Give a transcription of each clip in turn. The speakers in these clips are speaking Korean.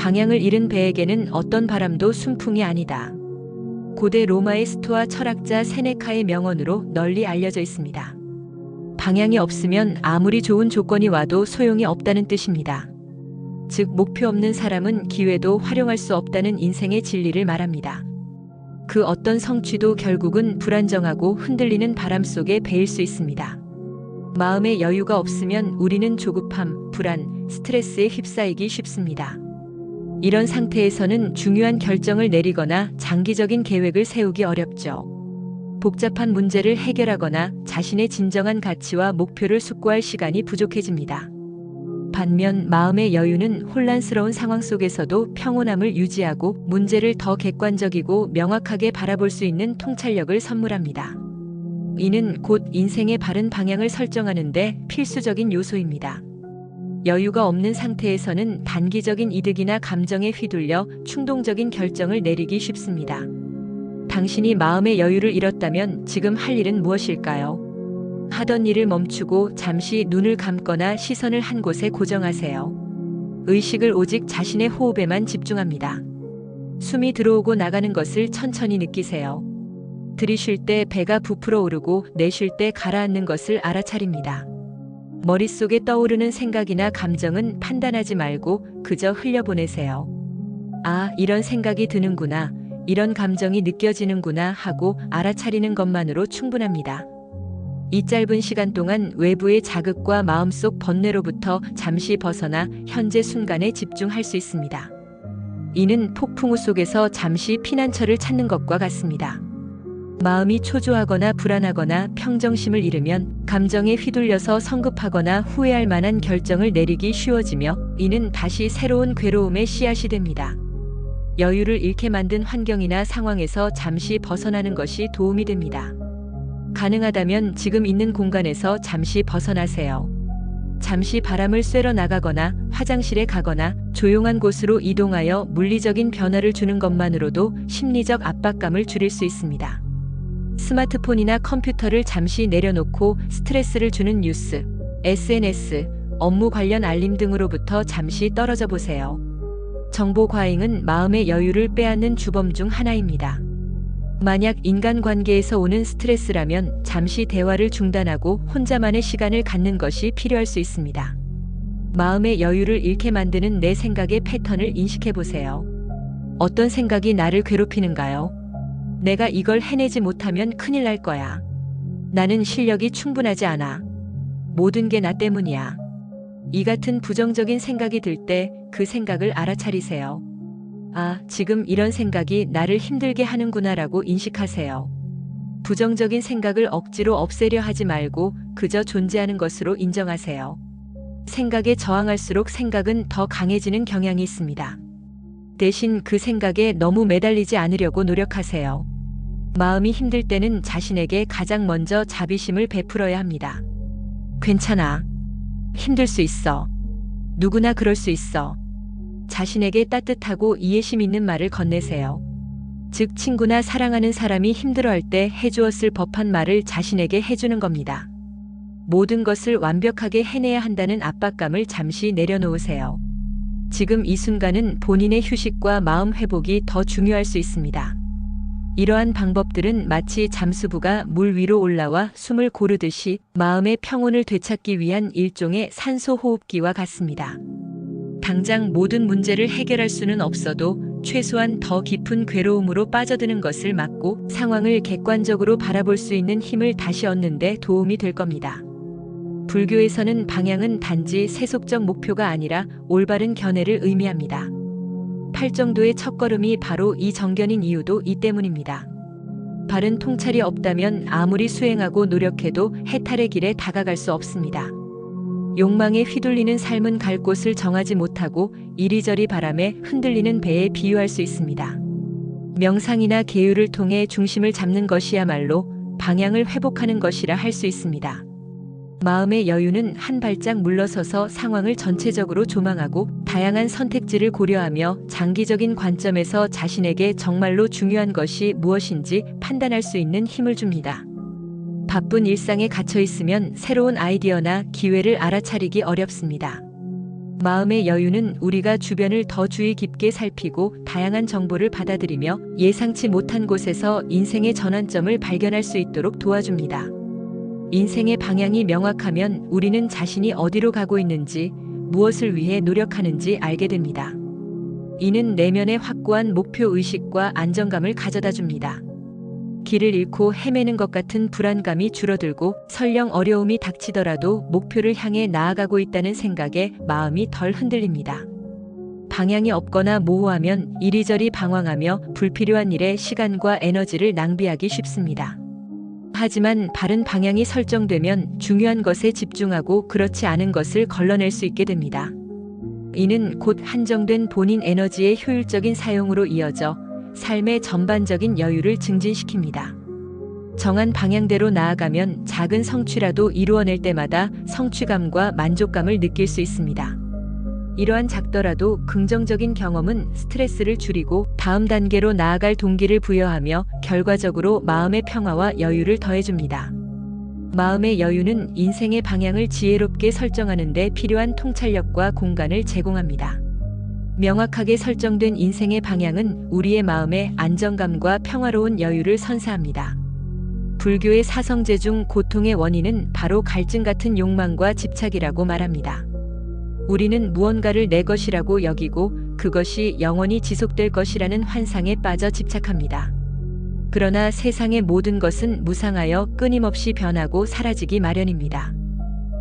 방향을 잃은 배에게는 어떤 바람도 순풍이 아니다. 고대 로마의 스토아 철학자 세네카의 명언으로 널리 알려져 있습니다. 방향이 없으면 아무리 좋은 조건이 와도 소용이 없다는 뜻입니다. 즉, 목표 없는 사람은 기회도 활용할 수 없다는 인생의 진리를 말합니다. 그 어떤 성취도 결국은 불안정하고 흔들리는 바람 속에 베일 수 있습니다. 마음의 여유가 없으면 우리는 조급함, 불안, 스트레스에 휩싸이기 쉽습니다. 이런 상태에서는 중요한 결정을 내리거나 장기적인 계획을 세우기 어렵죠. 복잡한 문제를 해결하거나 자신의 진정한 가치와 목표를 숙고할 시간이 부족해집니다. 반면 마음의 여유는 혼란스러운 상황 속에서도 평온함을 유지하고 문제를 더 객관적이고 명확하게 바라볼 수 있는 통찰력을 선물합니다. 이는 곧 인생의 바른 방향을 설정하는 데 필수적인 요소입니다. 여유가 없는 상태에서는 단기적인 이득이나 감정에 휘둘려 충동적인 결정을 내리기 쉽습니다. 당신이 마음의 여유를 잃었다면 지금 할 일은 무엇일까요? 하던 일을 멈추고 잠시 눈을 감거나 시선을 한 곳에 고정하세요. 의식을 오직 자신의 호흡에만 집중합니다. 숨이 들어오고 나가는 것을 천천히 느끼세요. 들이쉴 때 배가 부풀어 오르고 내쉴 때 가라앉는 것을 알아차립니다. 머릿속에 떠오르는 생각이나 감정은 판단하지 말고 그저 흘려보내세요. 아, 이런 생각이 드는구나, 이런 감정이 느껴지는구나 하고 알아차리는 것만으로 충분합니다. 이 짧은 시간 동안 외부의 자극과 마음속 번뇌로부터 잠시 벗어나 현재 순간에 집중할 수 있습니다. 이는 폭풍우 속에서 잠시 피난처를 찾는 것과 같습니다. 마음이 초조하거나 불안하거나 평정심을 잃으면 감정에 휘둘려서 성급하거나 후회할 만한 결정을 내리기 쉬워지며 이는 다시 새로운 괴로움의 씨앗이 됩니다. 여유를 잃게 만든 환경이나 상황에서 잠시 벗어나는 것이 도움이 됩니다. 가능하다면 지금 있는 공간에서 잠시 벗어나세요. 잠시 바람을 쐬러 나가거나 화장실에 가거나 조용한 곳으로 이동하여 물리적인 변화를 주는 것만으로도 심리적 압박감을 줄일 수 있습니다. 스마트폰이나 컴퓨터를 잠시 내려놓고 스트레스를 주는 뉴스, SNS, 업무 관련 알림 등으로부터 잠시 떨어져 보세요. 정보 과잉은 마음의 여유를 빼앗는 주범 중 하나입니다. 만약 인간관계에서 오는 스트레스라면 잠시 대화를 중단하고 혼자만의 시간을 갖는 것이 필요할 수 있습니다. 마음의 여유를 잃게 만드는 내 생각의 패턴을 인식해 보세요. 어떤 생각이 나를 괴롭히는가요? 내가 이걸 해내지 못하면 큰일 날 거야. 나는 실력이 충분하지 않아. 모든 게 나 때문이야. 이 같은 부정적인 생각이 들 때 그 생각을 알아차리세요. 아, 지금 이런 생각이 나를 힘들게 하는구나라고 인식하세요. 부정적인 생각을 억지로 없애려 하지 말고 그저 존재하는 것으로 인정하세요. 생각에 저항할수록 생각은 더 강해지는 경향이 있습니다. 대신 그 생각에 너무 매달리지 않으려고 노력하세요. 마음이 힘들 때는 자신에게 가장 먼저 자비심을 베풀어야 합니다. 괜찮아. 힘들 수 있어. 누구나 그럴 수 있어. 자신에게 따뜻하고 이해심 있는 말을 건네세요. 즉, 친구나 사랑하는 사람이 힘들어할 때 해주었을 법한 말을 자신에게 해주는 겁니다. 모든 것을 완벽하게 해내야 한다는 압박감을 잠시 내려놓으세요. 지금 이 순간은 본인의 휴식과 마음 회복이 더 중요할 수 있습니다. 이러한 방법들은 마치 잠수부가 물 위로 올라와 숨을 고르듯이 마음의 평온을 되찾기 위한 일종의 산소 호흡기와 같습니다. 당장 모든 문제를 해결할 수는 없어도 최소한 더 깊은 괴로움으로 빠져드는 것을 막고 상황을 객관적으로 바라볼 수 있는 힘을 다시 얻는 데 도움이 될 겁니다. 불교에서는 방향은 단지 세속적 목표가 아니라 올바른 견해를 의미합니다. 팔정도의 첫걸음이 바로 이 정견인 이유도 이 때문입니다. 바른 통찰이 없다면 아무리 수행하고 노력해도 해탈의 길에 다가갈 수 없습니다. 욕망에 휘둘리는 삶은 갈 곳을 정하지 못하고 이리저리 바람에 흔들리는 배에 비유할 수 있습니다. 명상이나 계율을 통해 중심을 잡는 것이야말로 방향을 회복하는 것이라 할 수 있습니다. 마음의 여유는 한 발짝 물러서서 상황을 전체적으로 조망하고 다양한 선택지를 고려하며 장기적인 관점에서 자신에게 정말로 중요한 것이 무엇인지 판단할 수 있는 힘을 줍니다. 바쁜 일상에 갇혀 있으면 새로운 아이디어나 기회를 알아차리기 어렵습니다. 마음의 여유는 우리가 주변을 더 주의 깊게 살피고 다양한 정보를 받아들이며 예상치 못한 곳에서 인생의 전환점을 발견할 수 있도록 도와줍니다. 인생의 방향이 명확하면 우리는 자신이 어디로 가고 있는지, 무엇을 위해 노력하는지 알게 됩니다. 이는 내면의 확고한 목표 의식과 안정감을 가져다 줍니다. 길을 잃고 헤매는 것 같은 불안감이 줄어들고 설령 어려움이 닥치더라도 목표를 향해 나아가고 있다는 생각에 마음이 덜 흔들립니다. 방향이 없거나 모호하면 이리저리 방황하며 불필요한 일에 시간과 에너지를 낭비하기 쉽습니다. 하지만 바른 방향이 설정되면 중요한 것에 집중하고 그렇지 않은 것을 걸러낼 수 있게 됩니다. 이는 곧 한정된 본인 에너지의 효율적인 사용으로 이어져 삶의 전반적인 여유를 증진시킵니다. 정한 방향대로 나아가면 작은 성취라도 이루어낼 때마다 성취감과 만족감을 느낄 수 있습니다. 이러한 작더라도 긍정적인 경험은 스트레스를 줄이고 다음 단계로 나아갈 동기를 부여하며 결과적으로 마음의 평화와 여유를 더해줍니다. 마음의 여유는 인생의 방향을 지혜롭게 설정하는 데 필요한 통찰력과 공간을 제공합니다. 명확하게 설정된 인생의 방향은 우리의 마음에 안정감과 평화로운 여유를 선사합니다. 불교의 사성제 중 고통의 원인은 바로 갈증 같은 욕망과 집착이라고 말합니다. 우리는 무언가를 내 것이라고 여기고 그것이 영원히 지속될 것이라는 환상에 빠져 집착합니다. 그러나 세상의 모든 것은 무상하여 끊임없이 변하고 사라지기 마련입니다.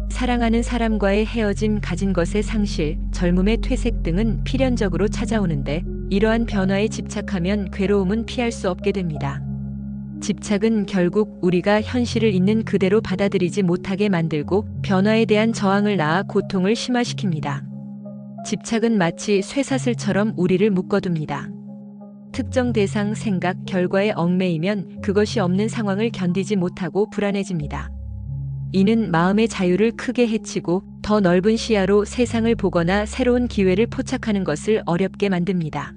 사랑하는 사람과의 헤어짐, 가진 것의 상실, 젊음의 퇴색 등은 필연적으로 찾아오는데 이러한 변화에 집착하면 괴로움은 피할 수 없게 됩니다. 집착은 결국 우리가 현실을 있는 그대로 받아들이지 못하게 만들고 변화에 대한 저항을 낳아 고통을 심화시킵니다. 집착은 마치 쇠사슬처럼 우리를 묶어둡니다. 특정 대상, 생각, 결과에 얽매이면 그것이 없는 상황을 견디지 못하고 불안해집니다. 이는 마음의 자유를 크게 해치고 더 넓은 시야로 세상을 보거나 새로운 기회를 포착하는 것을 어렵게 만듭니다.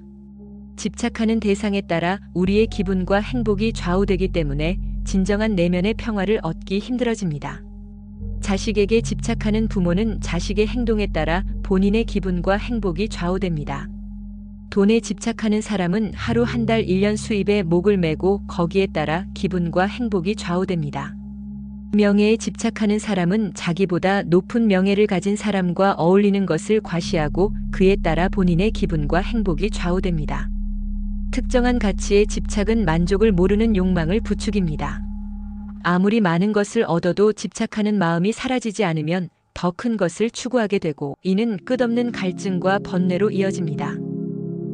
집착하는 대상에 따라 우리의 기분과 행복이 좌우되기 때문에 진정한 내면의 평화를 얻기 힘들어집니다. 자식에게 집착하는 부모는 자식의 행동에 따라 본인의 기분과 행복이 좌우됩니다. 돈에 집착하는 사람은 하루, 한 달, 1년 수입에 목을 매고 거기에 따라 기분과 행복이 좌우됩니다. 명예에 집착하는 사람은 자기보다 높은 명예를 가진 사람과 어울리는 것을 과시하고 그에 따라 본인의 기분과 행복이 좌우됩니다. 특정한 가치에 집착은 만족을 모르는 욕망을 부추깁니다. 아무리 많은 것을 얻어도 집착하는 마음이 사라지지 않으면 더 큰 것을 추구하게 되고 이는 끝없는 갈증과 번뇌로 이어집니다.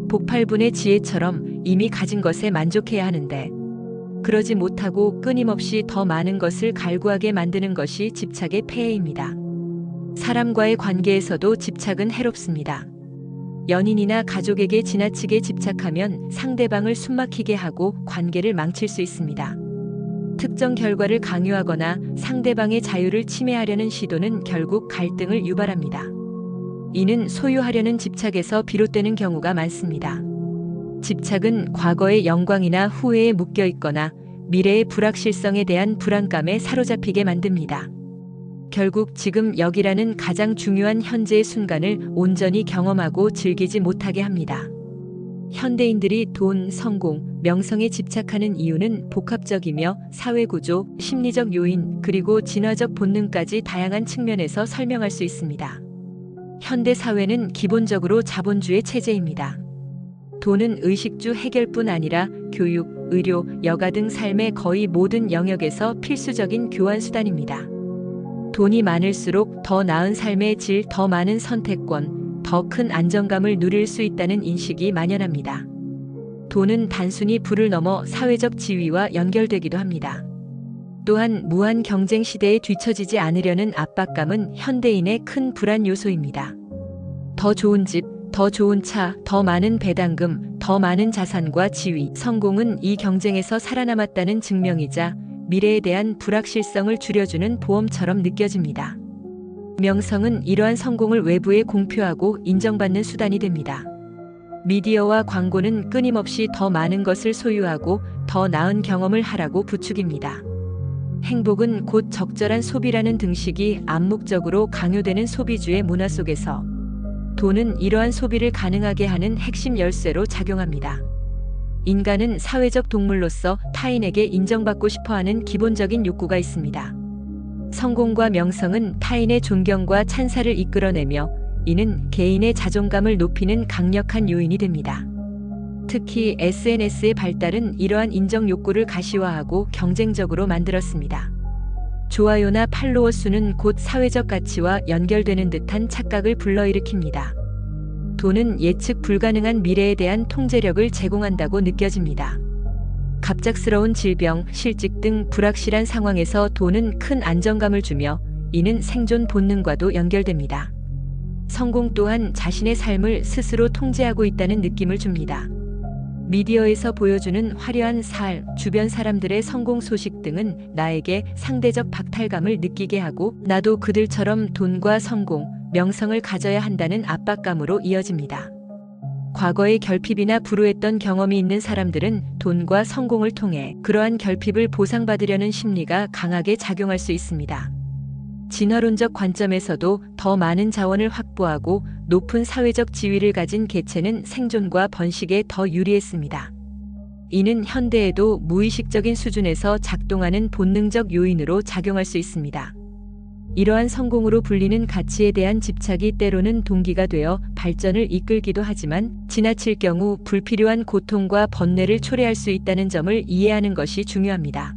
복팔분의 지혜처럼 이미 가진 것에 만족해야 하는데 그러지 못하고 끊임없이 더 많은 것을 갈구하게 만드는 것이 집착의 폐해입니다. 사람과의 관계에서도 집착은 해롭습니다. 연인이나 가족에게 지나치게 집착하면 상대방을 숨막히게 하고 관계를 망칠 수 있습니다. 특정 결과를 강요하거나 상대방의 자유를 침해하려는 시도는 결국 갈등을 유발합니다. 이는 소유하려는 집착에서 비롯되는 경우가 많습니다. 집착은 과거의 영광이나 후회에 묶여 있거나 미래의 불확실성에 대한 불안감에 사로잡히게 만듭니다. 결국 지금 여기라는 가장 중요한 현재의 순간을 온전히 경험하고 즐기지 못하게 합니다. 현대인들이 돈, 성공, 명성에 집착하는 이유는 복합적이며 사회구조, 심리적 요인, 그리고 진화적 본능까지 다양한 측면에서 설명할 수 있습니다. 현대 사회는 기본적으로 자본주의 체제입니다. 돈은 의식주 해결뿐 아니라 교육, 의료, 여가 등 삶의 거의 모든 영역에서 필수적인 교환수단입니다. 돈이 많을수록 더 나은 삶의 질, 더 많은 선택권, 더 큰 안정감을 누릴 수 있다는 인식이 만연합니다. 돈은 단순히 부를 넘어 사회적 지위와 연결되기도 합니다. 또한 무한 경쟁 시대에 뒤처지지 않으려는 압박감은 현대인의 큰 불안 요소입니다. 더 좋은 집, 더 좋은 차, 더 많은 배당금, 더 많은 자산과 지위, 성공은 이 경쟁에서 살아남았다는 증명이자 미래에 대한 불확실성을 줄여주는 보험처럼 느껴집니다. 명성은 이러한 성공을 외부에 공표하고 인정받는 수단이 됩니다. 미디어와 광고는 끊임없이 더 많은 것을 소유하고 더 나은 경험을 하라고 부추깁니다. 행복은 곧 적절한 소비라는 등식이 암묵적으로 강요되는 소비주의 문화 속에서 돈은 이러한 소비를 가능하게 하는 핵심 열쇠로 작용합니다. 인간은 사회적 동물로서 타인에게 인정받고 싶어하는 기본적인 욕구가 있습니다. 성공과 명성은 타인의 존경과 찬사를 이끌어내며 이는 개인의 자존감을 높이는 강력한 요인이 됩니다. 특히 SNS의 발달은 이러한 인정 욕구를 가시화하고 경쟁적으로 만들었습니다. 좋아요나 팔로워 수는 곧 사회적 가치와 연결되는 듯한 착각을 불러일으킵니다. 돈은 예측 불가능한 미래에 대한 통제력을 제공한다고 느껴집니다. 갑작스러운 질병, 실직 등 불확실한 상황에서 돈은 큰 안정감을 주며 이는 생존 본능과도 연결됩니다. 성공 또한 자신의 삶을 스스로 통제하고 있다는 느낌을 줍니다. 미디어에서 보여주는 화려한 삶, 주변 사람들의 성공 소식 등은 나에게 상대적 박탈감을 느끼게 하고 나도 그들처럼 돈과 성공, 명성을 가져야 한다는 압박감으로 이어집니다. 과거의 결핍이나 불우했던 경험이 있는 사람들은 돈과 성공을 통해 그러한 결핍을 보상받으려는 심리가 강하게 작용할 수 있습니다. 진화론적 관점에서도 더 많은 자원을 확보하고 높은 사회적 지위를 가진 개체는 생존과 번식에 더 유리했습니다. 이는 현대에도 무의식적인 수준에서 작동하는 본능적 요인으로 작용할 수 있습니다. 이러한 성공으로 불리는 가치에 대한 집착이 때로는 동기가 되어 발전을 이끌기도 하지만 지나칠 경우 불필요한 고통과 번뇌를 초래할 수 있다는 점을 이해하는 것이 중요합니다.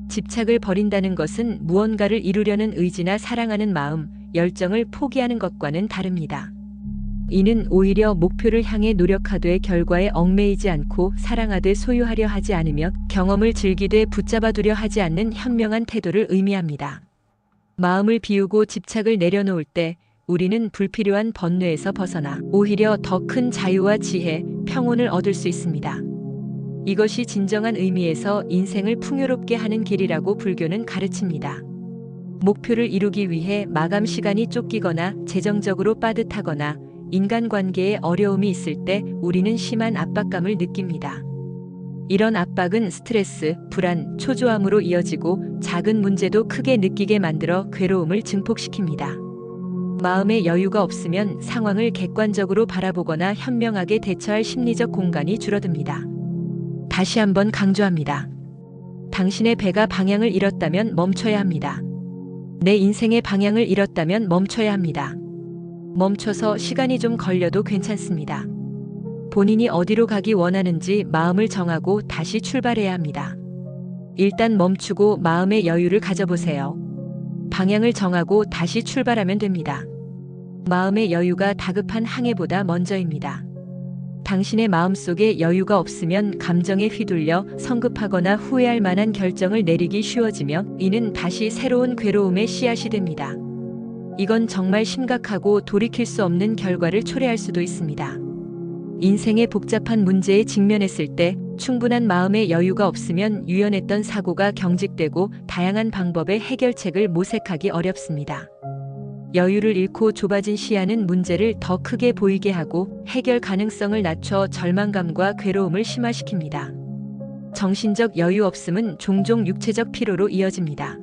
집착을 버린다는 것은 무언가를 이루려는 의지나 사랑하는 마음, 열정을 포기하는 것과는 다릅니다. 이는 오히려 목표를 향해 노력하되 결과에 얽매이지 않고 사랑하되 소유하려 하지 않으며 경험을 즐기되 붙잡아두려 하지 않는 현명한 태도를 의미합니다. 마음을 비우고 집착을 내려놓을 때 우리는 불필요한 번뇌에서 벗어나 오히려 더 큰 자유와 지혜, 평온을 얻을 수 있습니다. 이것이 진정한 의미에서 인생을 풍요롭게 하는 길이라고 불교는 가르칩니다. 목표를 이루기 위해 마감 시간이 쫓기거나 재정적으로 빠듯하거나 인간관계에 어려움이 있을 때 우리는 심한 압박감을 느낍니다. 이런 압박은 스트레스, 불안, 초조함으로 이어지고 작은 문제도 크게 느끼게 만들어 괴로움을 증폭시킵니다. 마음의 여유가 없으면 상황을 객관적으로 바라보거나 현명하게 대처할 심리적 공간이 줄어듭니다. 다시 한번 강조합니다. 당신의 배가 방향을 잃었다면 멈춰야 합니다. 내 인생의 방향을 잃었다면 멈춰야 합니다. 멈춰서 시간이 좀 걸려도 괜찮습니다. 본인이 어디로 가기 원하는지 마음을 정하고 다시 출발해야 합니다. 일단 멈추고 마음의 여유를 가져보세요. 방향을 정하고 다시 출발하면 됩니다. 마음의 여유가 다급한 항해보다 먼저입니다. 당신의 마음속에 여유가 없으면 감정에 휘둘려 성급하거나 후회할 만한 결정을 내리기 쉬워지며 이는 다시 새로운 괴로움의 씨앗이 됩니다. 이건 정말 심각하고 돌이킬 수 없는 결과를 초래할 수도 있습니다. 인생의 복잡한 문제에 직면했을 때 충분한 마음의 여유가 없으면 유연했던 사고가 경직되고 다양한 방법의 해결책을 모색하기 어렵습니다. 여유를 잃고 좁아진 시야는 문제를 더 크게 보이게 하고 해결 가능성을 낮춰 절망감과 괴로움을 심화시킵니다. 정신적 여유 없음은 종종 육체적 피로로 이어집니다.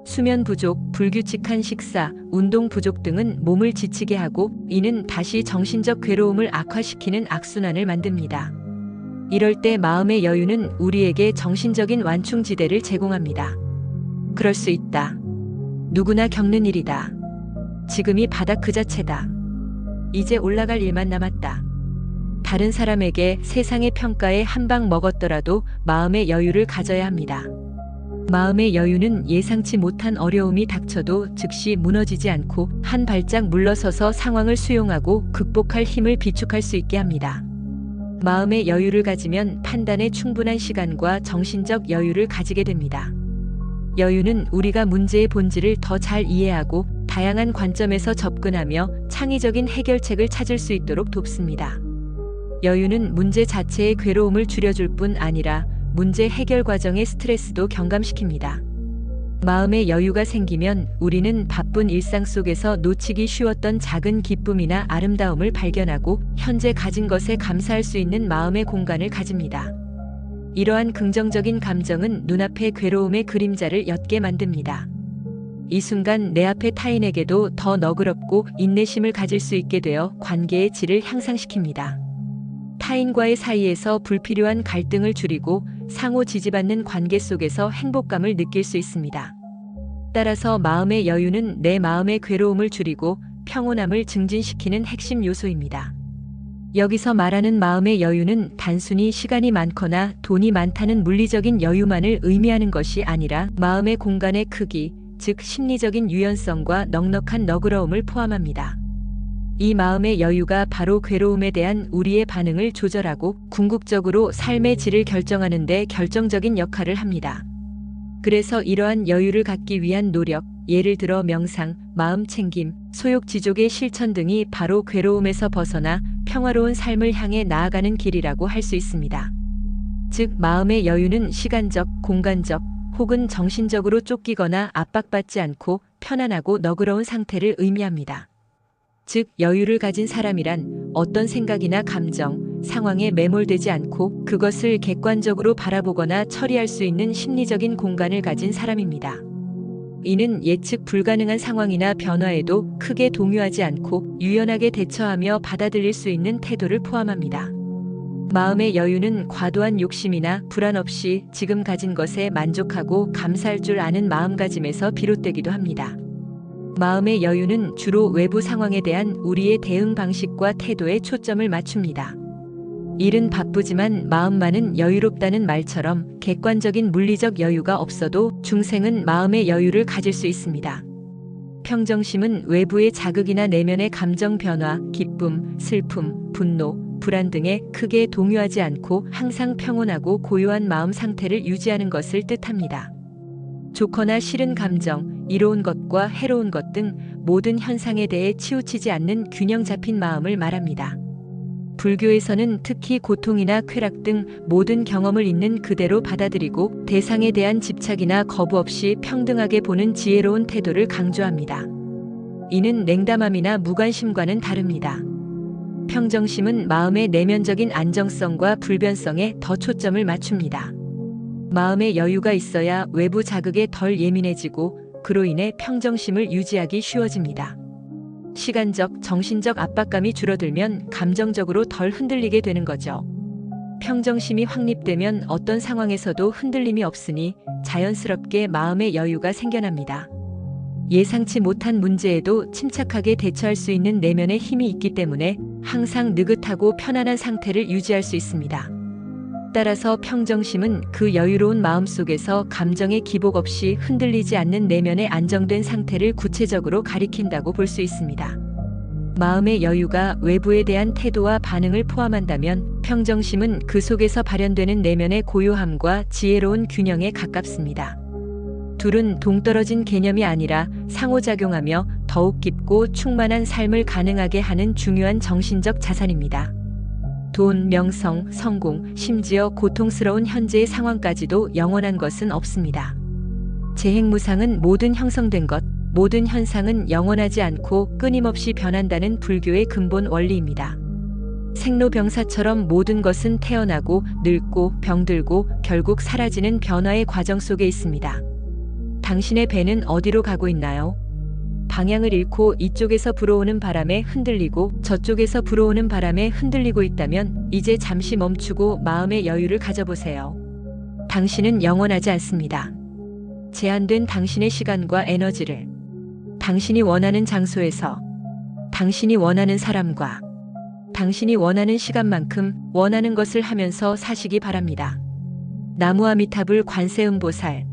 수면 부족, 불규칙한 식사, 운동 부족 등은 몸을 지치게 하고 이는 다시 정신적 괴로움을 악화시키는 악순환을 만듭니다. 이럴 때 마음의 여유는 우리에게 정신적인 완충지대를 제공합니다. 그럴 수 있다. 누구나 겪는 일이다. 지금이 바닥 그 자체다. 이제 올라갈 일만 남았다. 다른 사람에게 세상의 평가에 한 방 먹었더라도 마음의 여유를 가져야 합니다. 마음의 여유는 예상치 못한 어려움이 닥쳐도 즉시 무너지지 않고 한 발짝 물러서서 상황을 수용하고 극복할 힘을 비축할 수 있게 합니다. 마음의 여유를 가지면 판단에 충분한 시간과 정신적 여유를 가지게 됩니다. 여유는 우리가 문제의 본질을 더 잘 이해하고 다양한 관점에서 접근하며 창의적인 해결책을 찾을 수 있도록 돕습니다. 여유는 문제 자체의 괴로움을 줄여줄 뿐 아니라 문제 해결 과정의 스트레스도 경감시킵니다. 마음의 여유가 생기면 우리는 바쁜 일상 속에서 놓치기 쉬웠던 작은 기쁨이나 아름다움을 발견하고 현재 가진 것에 감사할 수 있는 마음의 공간을 가집니다. 이러한 긍정적인 감정은 눈앞의 괴로움의 그림자를 옅게 만듭니다. 이 순간 내 앞의 타인에게도 더 너그럽고 인내심을 가질 수 있게 되어 관계의 질을 향상시킵니다. 타인과의 사이에서 불필요한 갈등을 줄이고 상호 지지받는 관계 속에서 행복감을 느낄 수 있습니다. 따라서 마음의 여유는 내 마음의 괴로움을 줄이고 평온함을 증진시키는 핵심 요소입니다. 여기서 말하는 마음의 여유는 단순히 시간이 많거나 돈이 많다는 물리적인 여유만을 의미하는 것이 아니라 마음의 공간의 크기, 즉 심리적인 유연성과 넉넉한 너그러움을 포함합니다. 이 마음의 여유가 바로 괴로움에 대한 우리의 반응을 조절하고 궁극적으로 삶의 질을 결정하는 데 결정적인 역할을 합니다. 그래서 이러한 여유를 갖기 위한 노력, 예를 들어 명상, 마음 챙김, 소욕지족의 실천 등이 바로 괴로움에서 벗어나 평화로운 삶을 향해 나아가는 길이라고 할 수 있습니다. 즉, 마음의 여유는 시간적, 공간적, 혹은 정신적으로 쫓기거나 압박받지 않고 편안하고 너그러운 상태를 의미합니다. 즉, 여유를 가진 사람이란 어떤 생각이나 감정, 상황에 매몰되지 않고 그것을 객관적으로 바라보거나 처리할 수 있는 심리적인 공간을 가진 사람입니다. 이는 예측 불가능한 상황이나 변화에도 크게 동요하지 않고 유연하게 대처하며 받아들일 수 있는 태도를 포함합니다. 마음의 여유는 과도한 욕심이나 불안 없이 지금 가진 것에 만족하고 감사할 줄 아는 마음가짐에서 비롯되기도 합니다. 마음의 여유는 주로 외부 상황에 대한 우리의 대응 방식과 태도에 초점을 맞춥니다. 일은 바쁘지만 마음만은 여유롭다는 말처럼 객관적인 물리적 여유가 없어도 중생은 마음의 여유를 가질 수 있습니다. 평정심은 외부의 자극이나 내면의 감정 변화, 기쁨, 슬픔, 분노, 불안 등에 크게 동요하지 않고 항상 평온하고 고요한 마음 상태를 유지하는 것을 뜻합니다. 좋거나 싫은 감정, 이로운 것과 해로운 것 등 모든 현상에 대해 치우치지 않는 균형 잡힌 마음을 말합니다. 불교에서는 특히 고통이나 쾌락 등 모든 경험을 있는 그대로 받아들이고 대상에 대한 집착이나 거부 없이 평등하게 보는 지혜로운 태도를 강조합니다. 이는 냉담함이나 무관심과는 다릅니다. 평정심은 마음의 내면적인 안정성과 불변성에 더 초점을 맞춥니다. 마음의 여유가 있어야 외부 자극에 덜 예민해지고 그로 인해 평정심을 유지하기 쉬워집니다. 시간적, 정신적 압박감이 줄어들면 감정적으로 덜 흔들리게 되는 거죠. 평정심이 확립되면 어떤 상황에서도 흔들림이 없으니 자연스럽게 마음의 여유가 생겨납니다. 예상치 못한 문제에도 침착하게 대처할 수 있는 내면의 힘이 있기 때문에 항상 느긋하고 편안한 상태를 유지할 수 있습니다. 따라서 평정심은 그 여유로운 마음 속에서 감정의 기복 없이 흔들리지 않는 내면의 안정된 상태를 구체적으로 가리킨다고 볼 수 있습니다. 마음의 여유가 외부에 대한 태도와 반응을 포함한다면 평정심은 그 속에서 발현되는 내면의 고요함과 지혜로운 균형에 가깝습니다. 둘은 동떨어진 개념이 아니라 상호작용하며 더욱 깊고 충만한 삶을 가능하게 하는 중요한 정신적 자산입니다. 돈, 명성, 성공, 심지어 고통스러운 현재의 상황까지도 영원한 것은 없습니다. 재행무상은 모든 형성된 것, 모든 현상은 영원하지 않고 끊임없이 변한다는 불교의 근본 원리입니다. 생로병사처럼 모든 것은 태어나고 늙고 병들고 결국 사라지는 변화의 과정 속에 있습니다. 당신의 배는 어디로 가고 있나요? 방향을 잃고 이쪽에서 불어오는 바람에 흔들리고 저쪽에서 불어오는 바람에 흔들리고 있다면 이제 잠시 멈추고 마음의 여유를 가져보세요. 당신은 영원하지 않습니다. 제한된 당신의 시간과 에너지를 당신이 원하는 장소에서, 당신이 원하는 사람과, 당신이 원하는 시간만큼 원하는 것을 하면서 사시기 바랍니다. 나무아미타불 관세음보살